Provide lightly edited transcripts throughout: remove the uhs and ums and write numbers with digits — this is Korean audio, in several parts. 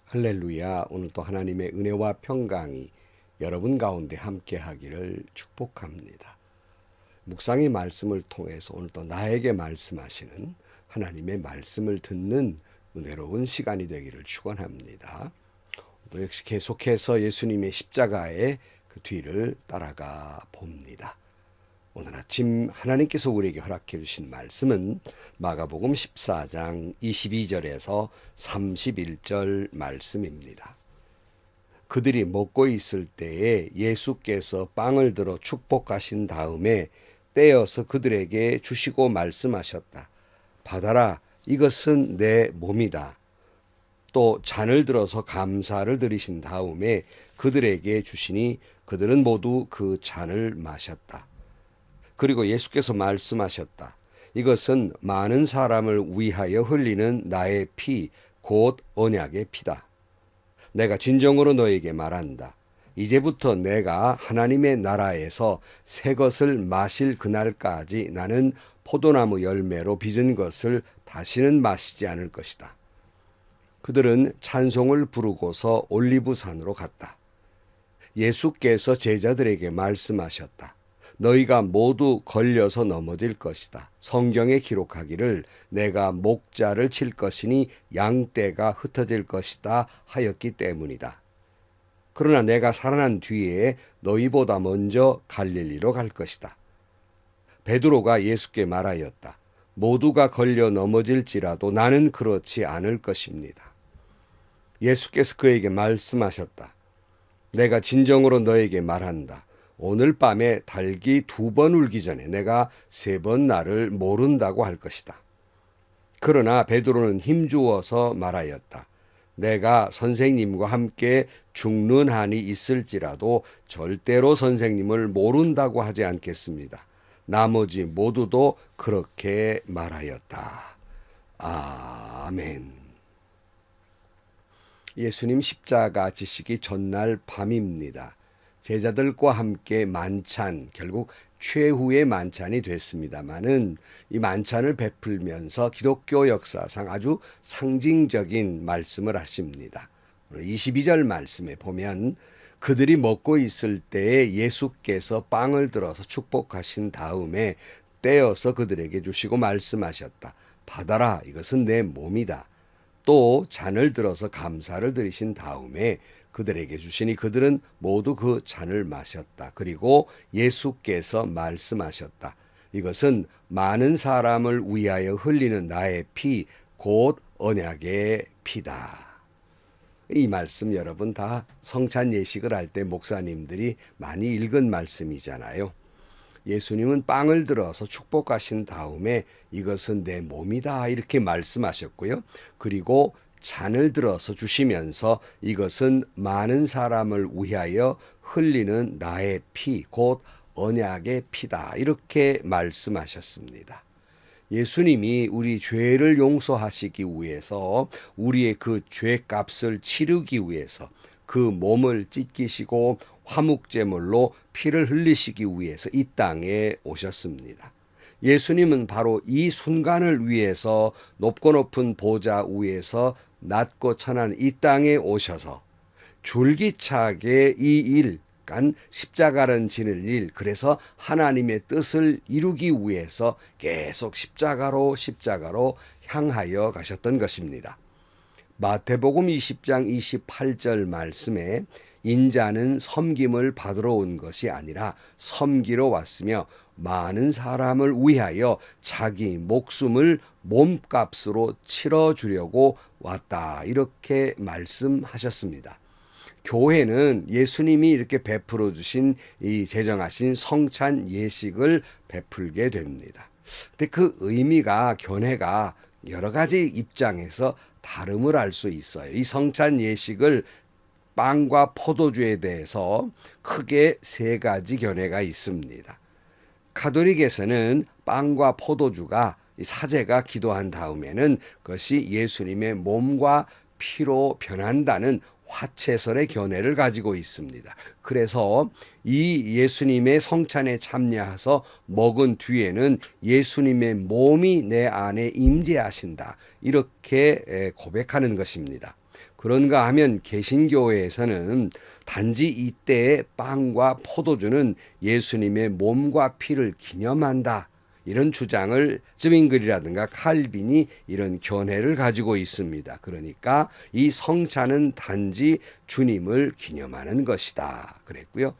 할렐루야. 오늘 또 하나님의 은혜와 평강이 여러분 가운데 함께하기를 축복합니다. 묵상의 말씀을 통해서 오늘 또 나에게 말씀하시는 하나님의 말씀을 듣는 은혜로운 시간이 되기를 축원합니다. 또 역시 계속해서 예수님의 십자가의 그 뒤를 따라가 봅니다. 오늘 아침 하나님께서 우리에게 허락해 주신 말씀은 마가복음 14장 22절에서 31절 말씀입니다. 그들이 먹고 있을 때에 예수께서 빵을 들어 축복하신 다음에 떼어서 그들에게 주시고 말씀하셨다. 받아라, 이것은 내 몸이다. 또 잔을 들어서 감사를 드리신 다음에 그들에게 주시니 그들은 모두 그 잔을 마셨다. 그리고 예수께서 말씀하셨다. 이것은 많은 사람을 위하여 흘리는 나의 피, 곧 언약의 피다. 내가 진정으로 너에게 말한다. 이제부터 내가 하나님의 나라에서 새 것을 마실 그날까지 나는 포도나무 열매로 빚은 것을 다시는 마시지 않을 것이다. 그들은 찬송을 부르고서 올리브산으로 갔다. 예수께서 제자들에게 말씀하셨다. 너희가 모두 걸려서 넘어질 것이다. 성경에 기록하기를 내가 목자를 칠 것이니 양떼가 흩어질 것이다 하였기 때문이다. 그러나 내가 살아난 뒤에 너희보다 먼저 갈릴리로 갈 것이다. 베드로가 예수께 말하였다. 모두가 걸려 넘어질지라도 나는 그렇지 않을 것입니다. 예수께서 그에게 말씀하셨다. 내가 진정으로 너에게 말한다. 오늘 밤에 닭이 2번 울기 전에 내가 3번 나를 모른다고 할 것이다. 그러나 베드로는 힘주어서 말하였다. 내가 선생님과 함께 죽는 한이 있을지라도 절대로 선생님을 모른다고 하지 않겠습니다. 나머지 모두도 그렇게 말하였다. 아멘. 예수님 십자가 지시기 전날 밤입니다. 제자들과 함께 만찬, 결국 최후의 만찬이 됐습니다마는 이 만찬을 베풀면서 기독교 역사상 아주 상징적인 말씀을 하십니다. 22절 말씀에 보면 그들이 먹고 있을 때에 예수께서 빵을 들어서 축복하신 다음에 떼어서 그들에게 주시고 말씀하셨다. 받아라, 이것은 내 몸이다. 또 잔을 들어서 감사를 드리신 다음에 그들에게 주시니 그들은 모두 그 잔을 마셨다. 그리고 예수께서 말씀하셨다. 이것은 많은 사람을 위하여 흘리는 나의 피, 곧 언약의 피다. 이 말씀 여러분 다 성찬 예식을 할 때 목사님들이 많이 읽은 말씀이잖아요. 예수님은 빵을 들어서 축복하신 다음에 이것은 내 몸이다 이렇게 말씀하셨고요. 그리고 잔을 들어서 주시면서 이것은 많은 사람을 위하여 흘리는 나의 피, 곧 언약의 피다 이렇게 말씀하셨습니다. 예수님이 우리 죄를 용서하시기 위해서 우리의 그 죄값을 치르기 위해서 그 몸을 찢기시고 화목제물로 피를 흘리시기 위해서 이 땅에 오셨습니다. 예수님은 바로 이 순간을 위해서 높고 높은 보좌 위에서 낮고 천한 이 땅에 오셔서 줄기차게 이 일, 그러니까 십자가를 지는 일, 그래서 하나님의 뜻을 이루기 위해서 계속 십자가로 향하여 가셨던 것입니다. 마태복음 20장 28절 말씀에 인자는 섬김을 받으러 온 것이 아니라 섬기러 왔으며 많은 사람을 위하여 자기 목숨을 몸값으로 치러주려고 왔다. 이렇게 말씀하셨습니다. 교회는 예수님이 이렇게 베풀어 주신 이 제정하신 성찬 예식을 베풀게 됩니다. 근데 그 의미가 견해가 여러 가지 입장에서 다름을 알 수 있어요. 이 성찬 예식을 빵과 포도주에 대해서 크게 3가지 견해가 있습니다. 가톨릭에서는 빵과 포도주가 사제가 기도한 다음에는 그것이 예수님의 몸과 피로 변한다는 화채설의 견해를 가지고 있습니다. 그래서 이 예수님의 성찬에 참여해서 먹은 뒤에는 예수님의 몸이 내 안에 임재하신다. 이렇게 고백하는 것입니다. 그런가 하면 개신교회에서는 단지 이때의 빵과 포도주는 예수님의 몸과 피를 기념한다, 이런 주장을 즈윙글이라든가 칼빈이 이런 견해를 가지고 있습니다. 그러니까 이 성찬은 단지 주님을 기념하는 것이다 그랬고요.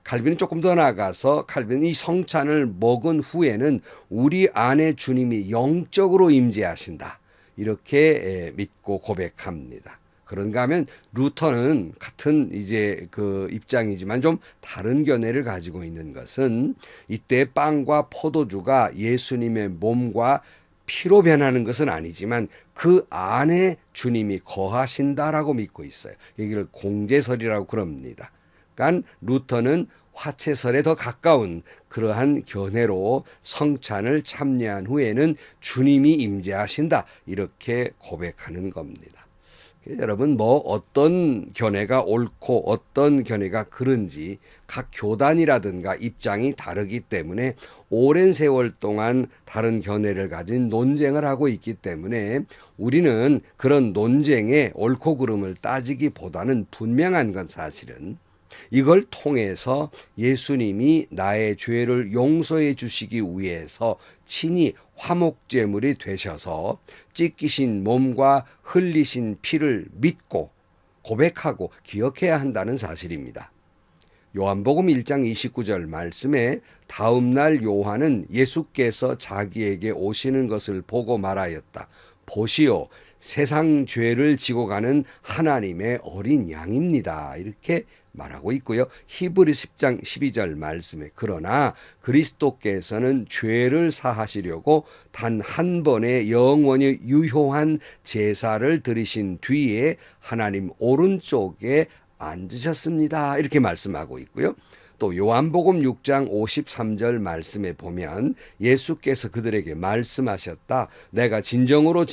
칼빈은 조금 더 나아가서 칼빈은 이 성찬을 먹은 후에는 우리 안에 주님이 영적으로 임재하신다, 이렇게 믿고 고백합니다. 그런가 하면 루터는 같은 이제 그 입장이지만 좀 다른 견해를 가지고 있는 것은 이때 빵과 포도주가 예수님의 몸과 피로 변하는 것은 아니지만 그 안에 주님이 거하신다라고 믿고 있어요. 여기를 공제설이라고 그럽니다. 그러니까 루터는 화채설에 더 가까운 그러한 견해로 성찬을 참여한 후에는 주님이 임재하신다, 이렇게 고백하는 겁니다. 여러분, 뭐 어떤 견해가 옳고 어떤 견해가 그른지 각 교단이라든가 입장이 다르기 때문에 오랜 세월 동안 다른 견해를 가진 논쟁을 하고 있기 때문에 우리는 그런 논쟁의 옳고 그름을 따지기보다는 분명한 건 사실은 이걸 통해서 예수님이 나의 죄를 용서해 주시기 위해서 친히 화목제물이 되셔서 찢기신 몸과 흘리신 피를 믿고 고백하고 기억해야 한다는 사실입니다. 요한복음 1장 29절 말씀에 다음 날 요한은 예수께서 자기에게 오시는 것을 보고 말하였다. 보시오, 세상 죄를 지고 가는 하나님의 어린 양입니다, 이렇게 말하고 있고요. 히브리 10장 12절 말씀에 그러나 그리스도께서는 죄를 사하시려고 단 한 번의 영원히 유효한 제사를 드리신 뒤에 하나님 오른쪽에 앉으셨습니다, 이렇게 말씀하고 있고요. 또 요한복음 6장 53절 말씀에 보면 예수께서 그들에게 말씀하셨다. 내가 진정으로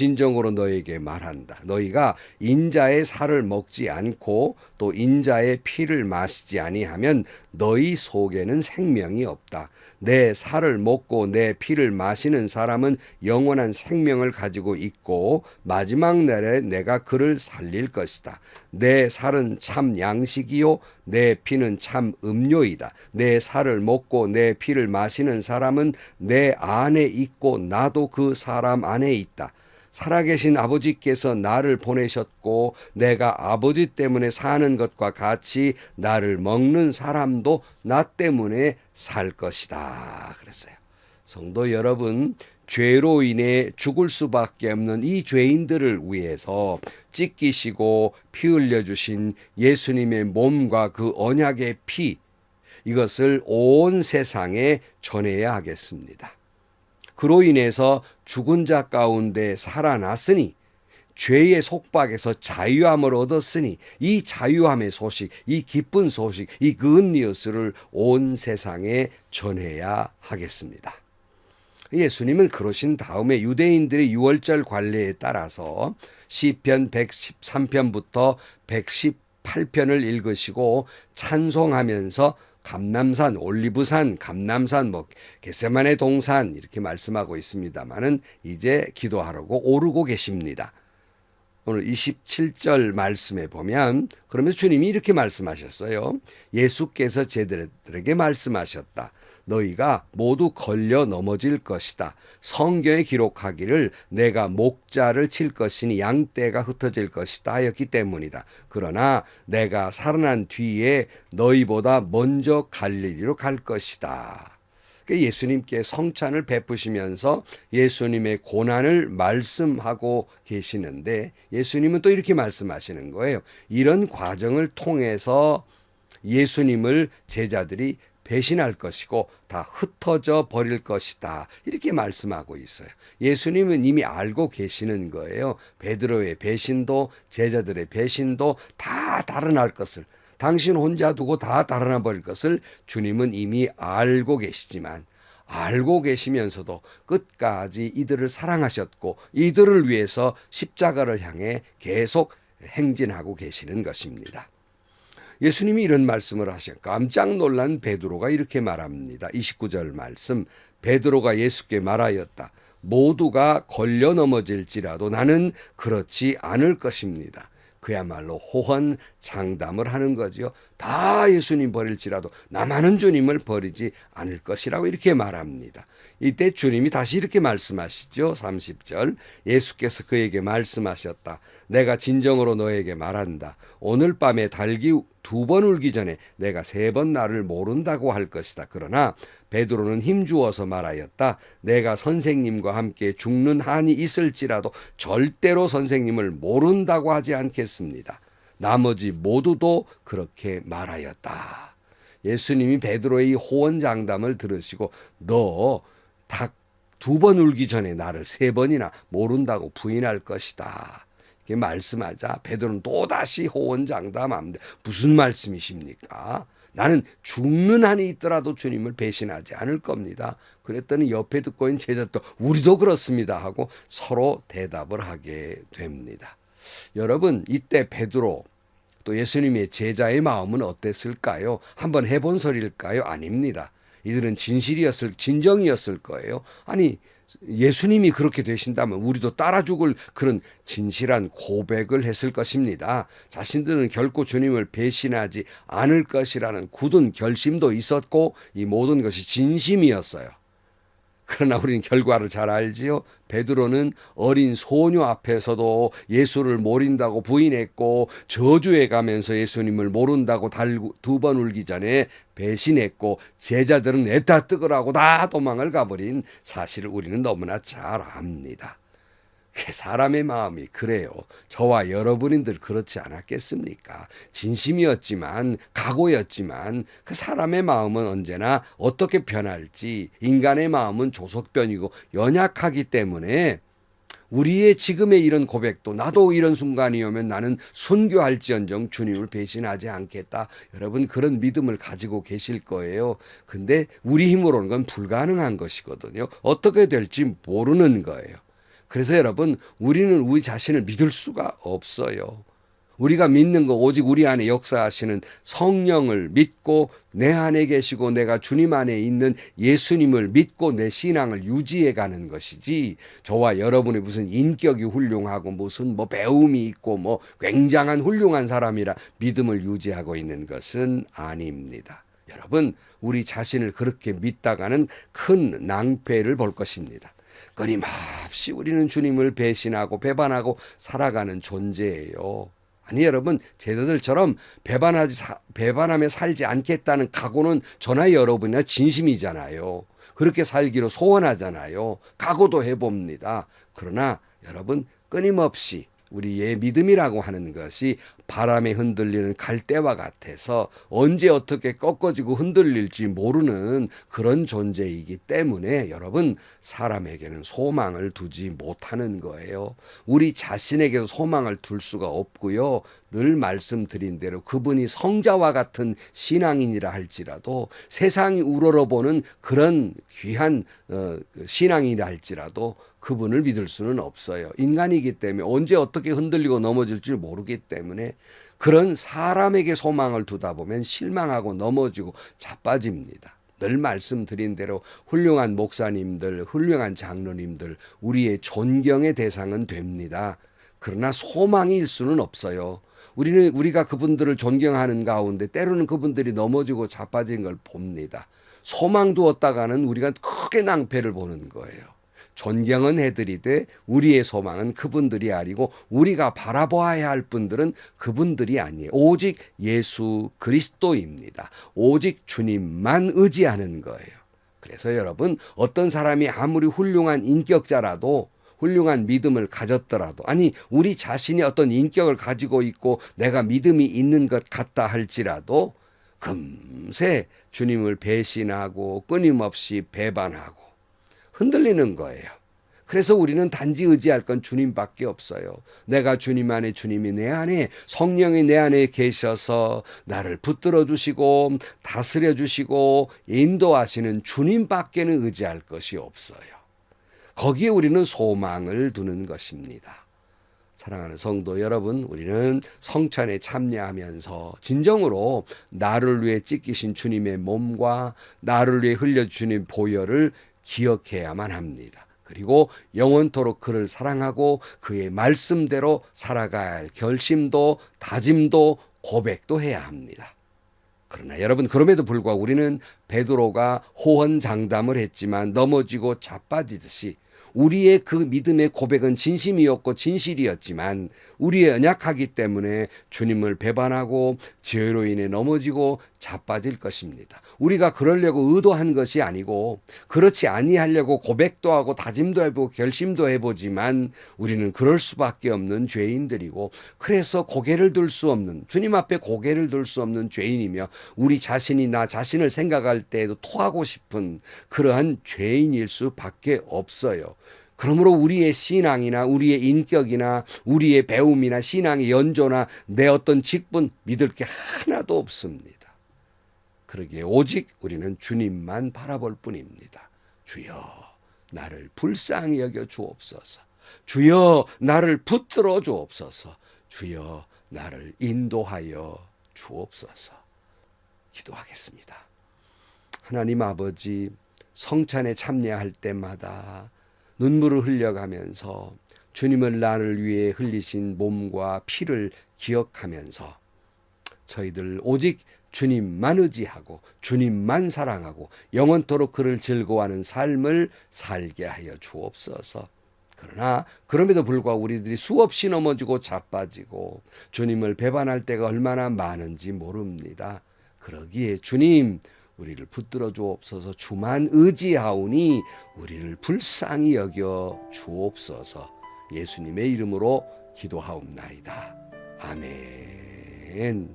너희에게 말한다. 너희가 인자의 살을 먹지 않고 또 인자의 피를 마시지 아니하면 너희 속에는 생명이 없다. 내 살을 먹고 내 피를 마시는 사람은 영원한 생명을 가지고 있고 마지막 날에 내가 그를 살릴 것이다. 내 살은 참 양식이요 내 피는 참 음료이다. 내 살을 먹고 내 피를 마시는 사람은 내 안에 있고 나도 그 사람 안에 있다. 살아계신 아버지께서 나를 보내셨고 내가 아버지 때문에 사는 것과 같이 나를 먹는 사람도 나 때문에 살 것이다 그랬어요. 성도 여러분, 죄로 인해 죽을 수밖에 없는 이 죄인들을 위해서 찢기시고 피 흘려주신 예수님의 몸과 그 언약의 피, 이것을 온 세상에 전해야 하겠습니다. 그로 인해서 죽은 자 가운데 살아났으니 죄의 속박에서 자유함을 얻었으니 이 자유함의 소식, 이 기쁜 소식, 이 굿뉴스를 온 세상에 전해야 하겠습니다. 예수님은 그러신 다음에 유대인들의 유월절 관례에 따라서 시편 113편부터 118편을 읽으시고 찬송하면서 감람산, 올리브산, 감람산, 겟세마네 동산 이렇게 말씀하고 있습니다만은 이제 기도하라고 오르고 계십니다. 오늘 27절 말씀에 보면 그러면서 주님이 이렇게 말씀하셨어요. 예수께서 제자들에게 말씀하셨다. 너희가 모두 걸려 넘어질 것이다. 성경에 기록하기를 내가 목자를 칠 것이니 양떼가 흩어질 것이다 하였기 때문이다. 그러나 내가 살아난 뒤에 너희보다 먼저 갈릴리로 갈 것이다. 예수님께 성찬을 베푸시면서 예수님의 고난을 말씀하고 계시는데 예수님은 또 이렇게 말씀하시는 거예요. 이런 과정을 통해서 예수님을 제자들이 배신할 것이고 다 흩어져 버릴 것이다. 이렇게 말씀하고 있어요. 예수님은 이미 알고 계시는 거예요. 베드로의 배신도 제자들의 배신도 다 달아날 것을, 당신 혼자 두고 다 달아나 버릴 것을 주님은 이미 알고 계시지만 알고 계시면서도 끝까지 이들을 사랑하셨고 이들을 위해서 십자가를 향해 계속 행진하고 계시는 것입니다. 예수님이 이런 말씀을 하셔 깜짝 놀란 베드로가 이렇게 말합니다. 29절 말씀, 베드로가 예수께 말하였다. 모두가 걸려 넘어질지라도 나는 그렇지 않을 것입니다. 그야말로 호언 장담을 하는 거죠. 다 예수님 버릴지라도 나만은 주님을 버리지 않을 것이라고 이렇게 말합니다. 이때 주님이 다시 이렇게 말씀하시죠. 30절 예수께서 그에게 말씀하셨다. 내가 진정으로 너에게 말한다. 오늘 밤에 닭이 2번 울기 전에 내가 3번 나를 모른다고 할 것이다. 그러나 베드로는 힘주어서 말하였다. 내가 선생님과 함께 죽는 한이 있을지라도 절대로 선생님을 모른다고 하지 않겠습니다. 나머지 모두도 그렇게 말하였다. 예수님이 베드로의 호언장담을 들으시고 너 닭 2번 울기 전에 나를 3번이나 모른다고 부인할 것이다. 이렇게 말씀하자 베드로는 또다시 호언장담합니다. 무슨 말씀이십니까? 나는 죽는 한이 있더라도 주님을 배신하지 않을 겁니다. 그랬더니 옆에 듣고 있는 제자도 우리도 그렇습니다 하고 서로 대답을 하게 됩니다. 여러분 이때 베드로 또 예수님의 제자의 마음은 어땠을까요? 한번 해본 소리일까요? 아닙니다. 이들은 진정이었을 거예요. 아니 예수님이 그렇게 되신다면 우리도 따라 죽을 그런 진실한 고백을 했을 것입니다. 자신들은 결코 주님을 배신하지 않을 것이라는 굳은 결심도 있었고 이 모든 것이 진심이었어요. 그러나 우리는 결과를 잘 알지요. 베드로는 어린 소녀 앞에서도 예수를 모른다고 부인했고 저주해 가면서 예수님을 모른다고 2번 울기 전에 배신했고 제자들은 애타 뜨거라고 다 도망을 가버린 사실을 우리는 너무나 잘 압니다. 사람의 마음이 그래요. 저와 여러분들 그렇지 않았겠습니까? 진심이었지만 각오였지만 그 사람의 마음은 언제나 어떻게 변할지 인간의 마음은 조석변이고 연약하기 때문에 우리의 지금의 이런 고백도 나도 이런 순간이 오면 나는 순교할지언정 주님을 배신하지 않겠다. 여러분 그런 믿음을 가지고 계실 거예요. 근데 우리 힘으로는 건 불가능한 것이거든요. 어떻게 될지 모르는 거예요. 그래서 여러분 우리는 우리 자신을 믿을 수가 없어요. 우리가 믿는 거 오직 우리 안에 역사하시는 성령을 믿고 내 안에 계시고 내가 주님 안에 있는 예수님을 믿고 내 신앙을 유지해 가는 것이지 저와 여러분의 무슨 인격이 훌륭하고 무슨 배움이 있고 굉장한 훌륭한 사람이라 믿음을 유지하고 있는 것은 아닙니다. 여러분 우리 자신을 그렇게 믿다가는 큰 낭패를 볼 것입니다. 끊임없이 우리는 주님을 배신하고 배반하고 살아가는 존재예요. 아니 여러분 제자들처럼 배반하며 살지 않겠다는 각오는 저나 여러분이나 진심이잖아요. 그렇게 살기로 소원하잖아요. 각오도 해봅니다. 그러나 여러분 끊임없이 우리의 믿음이라고 하는 것이 바람에 흔들리는 갈대와 같아서 언제 어떻게 꺾어지고 흔들릴지 모르는 그런 존재이기 때문에 여러분 사람에게는 소망을 두지 못하는 거예요. 우리 자신에게도 소망을 둘 수가 없고요. 늘 말씀드린 대로 그분이 성자와 같은 신앙인이라 할지라도 세상이 우러러보는 그런 귀한 신앙이라 할지라도 그분을 믿을 수는 없어요. 인간이기 때문에 언제 어떻게 흔들리고 넘어질지 모르기 때문에 그런 사람에게 소망을 두다 보면 실망하고 넘어지고 자빠집니다. 늘 말씀드린 대로 훌륭한 목사님들, 훌륭한 장로님들 우리의 존경의 대상은 됩니다. 그러나 소망일 수는 없어요. 우리가 그분들을 존경하는 가운데 때로는 그분들이 넘어지고 자빠진 걸 봅니다. 소망 두었다가는 우리가 크게 낭패를 보는 거예요. 존경은 해드리되 우리의 소망은 그분들이 아니고 우리가 바라보아야 할 분들은 그분들이 아니에요. 오직 예수 그리스도입니다. 오직 주님만 의지하는 거예요. 그래서 여러분 어떤 사람이 아무리 훌륭한 인격자라도 훌륭한 믿음을 가졌더라도 아니 우리 자신이 어떤 인격을 가지고 있고 내가 믿음이 있는 것 같다 할지라도 금세 주님을 배신하고 끊임없이 배반하고 흔들리는 거예요. 그래서 우리는 단지 의지할 건 주님밖에 없어요. 내가 주님 안에 주님이 내 안에 성령이 내 안에 계셔서 나를 붙들어 주시고 다스려 주시고 인도하시는 주님밖에는 의지할 것이 없어요. 거기에 우리는 소망을 두는 것입니다. 사랑하는 성도 여러분, 우리는 성찬에 참여하면서 진정으로 나를 위해 찢기신 주님의 몸과 나를 위해 흘려주신 보혈을 기억해야만 합니다. 그리고 영원토록 그를 사랑하고 그의 말씀대로 살아갈 결심도 다짐도 고백도 해야 합니다. 그러나 여러분, 그럼에도 불구하고 우리는 베드로가 호언장담을 했지만 넘어지고 자빠지듯이 우리의 그 믿음의 고백은 진심이었고 진실이었지만 우리의 연약하기 때문에 주님을 배반하고 죄로 인해 넘어지고 자빠질 것입니다. 우리가 그러려고 의도한 것이 아니고 그렇지 아니하려고 고백도 하고 다짐도 해보고 결심도 해보지만 우리는 그럴 수밖에 없는 죄인들이고, 그래서 고개를 들 수 없는, 주님 앞에 고개를 들 수 없는 죄인이며 우리 자신이 나 자신을 생각할 때에도 토하고 싶은 그러한 죄인일 수밖에 없어요. 그러므로 우리의 신앙이나 우리의 인격이나 우리의 배움이나 신앙의 연조나 내 어떤 직분 믿을 게 하나도 없습니다. 그러기에 오직 우리는 주님만 바라볼 뿐입니다. 주여 나를 불쌍히 여겨 주옵소서. 주여 나를 붙들어 주옵소서. 주여 나를 인도하여 주옵소서. 기도하겠습니다. 하나님 아버지, 성찬에 참여할 때마다 눈물을 흘려가면서 주님을 나를 위해 흘리신 몸과 피를 기억하면서 저희들 오직 주님만 의지하고 주님만 사랑하고 영원토록 그를 즐거워하는 삶을 살게 하여 주옵소서. 그러나 그럼에도 불구하고 우리들이 수없이 넘어지고 자빠지고 주님을 배반할 때가 얼마나 많은지 모릅니다. 그러기에 주님, 우리를 붙들어 주옵소서. 주만 의지하오니 우리를 불쌍히 여겨 주옵소서. 예수님의 이름으로 기도하옵나이다. 아멘.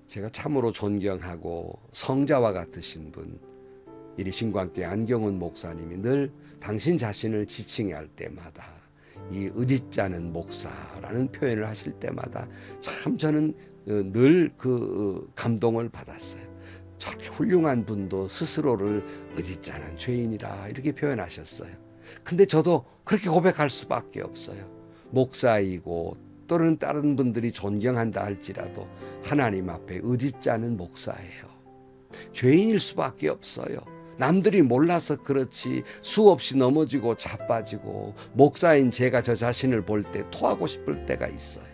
제가 참으로 존경하고 성자와 같으신 분, 이리신광교회 안경훈 목사님이 늘 당신 자신을 지칭할 때마다 이 의짓자는 목사라는 표현을 하실 때마다 참 저는 늘 그 감동을 받았어요. 저렇게 훌륭한 분도 스스로를 의짓자는 죄인이라 이렇게 표현하셨어요. 근데 저도 그렇게 고백할 수밖에 없어요. 목사이고 또는 다른 분들이 존경한다 할지라도 하나님 앞에 의짓자는 목사예요. 죄인일 수밖에 없어요. 남들이 몰라서 그렇지 수없이 넘어지고 자빠지고 목사인 제가 저 자신을 볼 때 토하고 싶을 때가 있어요.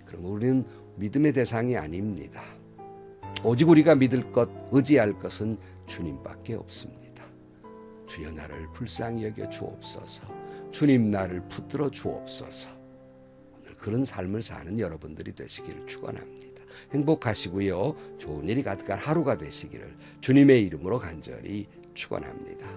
그럼 우리는 믿음의 대상이 아닙니다. 오직 우리가 믿을 것, 의지할 것은 주님밖에 없습니다. 주여 나를 불쌍히 여겨 주옵소서. 주님 나를 붙들어 주옵소서. 오늘 그런 삶을 사는 여러분들이 되시기를 축원합니다. 행복하시고요, 좋은 일이 가득한 하루가 되시기를 주님의 이름으로 간절히 축원합니다.